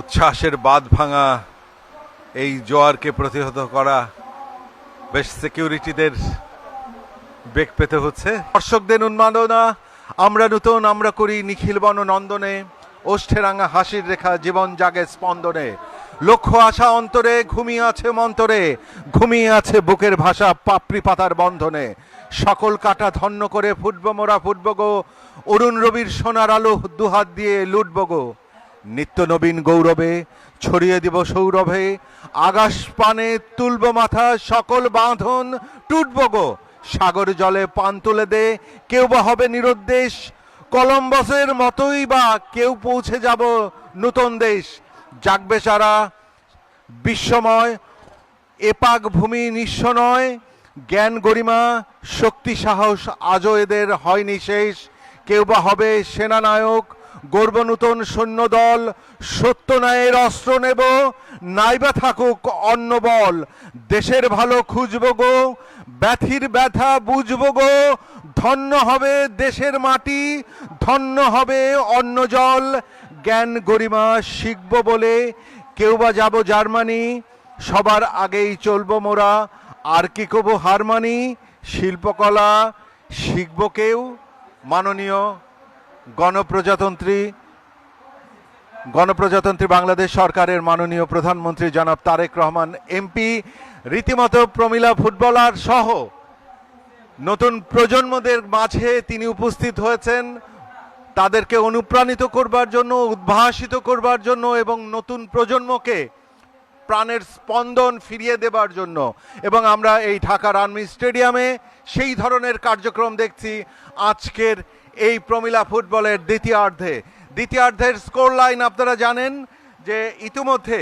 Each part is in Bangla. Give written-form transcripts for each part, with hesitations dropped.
উচ্ছ্বাসের বাঁধ ভাঙা এই জোয়ারকে প্রতিহত করা বেশ সিকিউরিটিদের বেগ পেতে হচ্ছে। দর্শকদের উন্মাদনা, আমরা নতুন, আমরা করি নিখিল বন নন্দনে, ওষ্ঠে রাঙা হাসির রেখা জীবন জাগে স্পন্দনে, লক্ষ্য আশা অন্তরে, ঘুমিয়ে আছে মন্তরে, ঘুমিয়ে আছে বুকের ভাষা পাপড়ি পাতার বন্ধনে, সকল কাটা ধন্য করে ফুটব মোরা ফুটব গো, অরুণ রবির সোনার আলো দুহাত দিয়ে লুটব গো, নিত্য নবীন গৌরবে ছড়িয়ে দিব সৌরভে, আকাশ পানে তুলব মাথা, সকল বাঁধন টুটব গো, সাগর জলে পান তুলে দে, কেউ বা হবে নিরুদ্দেশ, কলম্বাসের মতোই বা কেউ পৌঁছে যাব নতুন দেশ, জাগবে সারা বিশ্বময়, এপাক ভূমি নিঃস্ব নয়, জ্ঞান গরিমা শক্তি সাহস আজও এদের হয়নি শেষ, কেউ বা হবে সেনানায়ক, গর্ব নূতন সৈন্যদল, সত্য ন্যায়ের অস্ত্র নেব, নাইবা থাকুক অন্য বল, দেশের ভালো খুঁজব গো, ব্যথির ব্যথা বুঝব গো, ধন্য হবে দেশের মাটি, ধন্য হবে অন্য জল, জ্ঞান গরিমা শিখব বলে কেউ বা যাব জার্মানি, সবার আগেই চলবো মোরা, আর কি কব হার মানি, শিল্পকলা শিখব কেউ। মাননীয় গণপ্রজাতন্ত্রী বাংলাদেশ সরকারের মাননীয় প্রধানমন্ত্রী জনাব তারেক রহমান এমপি রীতিমতো প্রমিলা ফুটবলার সহ নতুন প্রজন্মদের মাঝে তিনি উপস্থিত হয়েছেন, তাদেরকে অনুপ্রাণিত করবার জন্য, উদ্ভাসিত করবার জন্য এবং নতুন প্রজন্মকে প্রাণের স্পন্দন ফিরিয়ে দেবার জন্য। এবং আমরা এই ঢাকার আর্মি স্টেডিয়ামে সেই ধরনের কার্যক্রম দেখছি আজকের এই প্রমিলা ফুটবলের দ্বিতীয়ার্ধের স্কোর লাইন আপনারা জানেন যে ইতিমধ্যে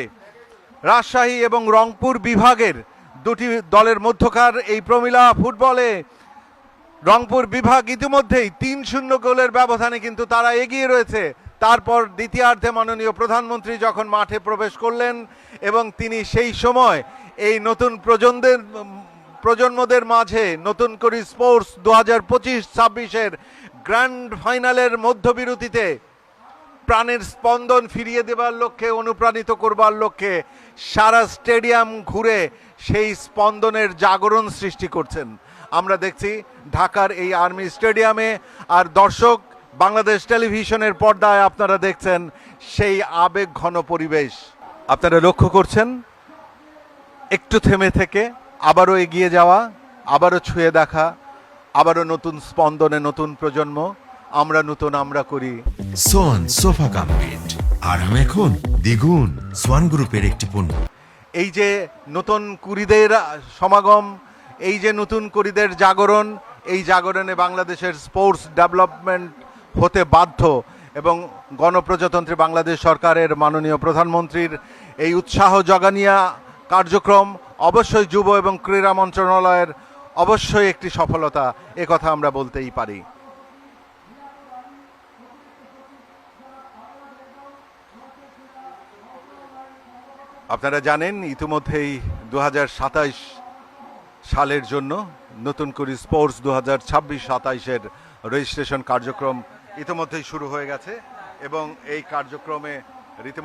রাজশাহী এবং রংপুর বিভাগের দুটি দলের মধ্যকার এই প্রমিলা ফুটবলে রংপুর বিভাগ ইতিমধ্যেই 3-0 গোলের ব্যবধানে কিন্তু তারা এগিয়ে রয়েছে। তারপর দ্বিতীয়ার্ধে মাননীয় প্রধানমন্ত্রী যখন মাঠে প্রবেশ করলেন এবং তিনি সেই সময় এই নতুন প্রজন্মদের মাঝে নতুন করে স্পোর্টস 2025-26-এর গ্র্যান্ড ফাইনালের মধ্যবিরতিতে প্রাণের স্পন্দন ফিরিয়ে দেবার লক্ষ্যে, অনুপ্রাণিত করবার লক্ষ্যে সারা স্টেডিয়াম ঘুরে সেই স্পন্দনের জাগরণ সৃষ্টি করছেন। আমরা দেখছি ঢাকার এই আর্মি স্টেডিয়ামে, আর দর্শক বাংলাদেশ টেলিভিশনের পর্দায় আপনারা দেখছেন সেই আবেগ ঘন পরিবেশ। আপনারা লক্ষ্য করছেন একটু থেমে থেকে আবারও এগিয়ে যাওয়া, আবারও ছুঁয়ে দেখা, আবারও নতুন স্পন্দনে নতুন প্রজন্ম, আমরা নতুন, আমরা করি। সোয়ান সোফা কাম বেড, আরাম এখন দ্বিগুণ। সোয়ান গ্রুপের একটি পণ্য। এই যে নতুন কুড়িদের সমাগম, এই যে নতুন কুড়িদের জাগরণ, এই জাগরণে বাংলাদেশের স্পোর্টস ডেভেলপমেন্ট হতে বাধ্য এবং গণপ্রজাতন্ত্রী বাংলাদেশ সরকারের মাননীয় প্রধানমন্ত্রীর এই উৎসাহ জগানিয়া কার্যক্রম অবশ্যই যুব এবং ক্রীড়া মন্ত্রণালয়ের অবশ্যই একটি সফলতা, কথা আমরা বলতেই পারি। আপনারা জানেন ইতিমধ্যেই 2027 সালের জন্য নতুন করে স্পোর্টস 2026-27-এর রেজিস্ট্রেশন কার্যক্রম ইতিমধ্যেই শুরু হয়ে গেছে এবং এই কার্যক্রমে রীতিমতো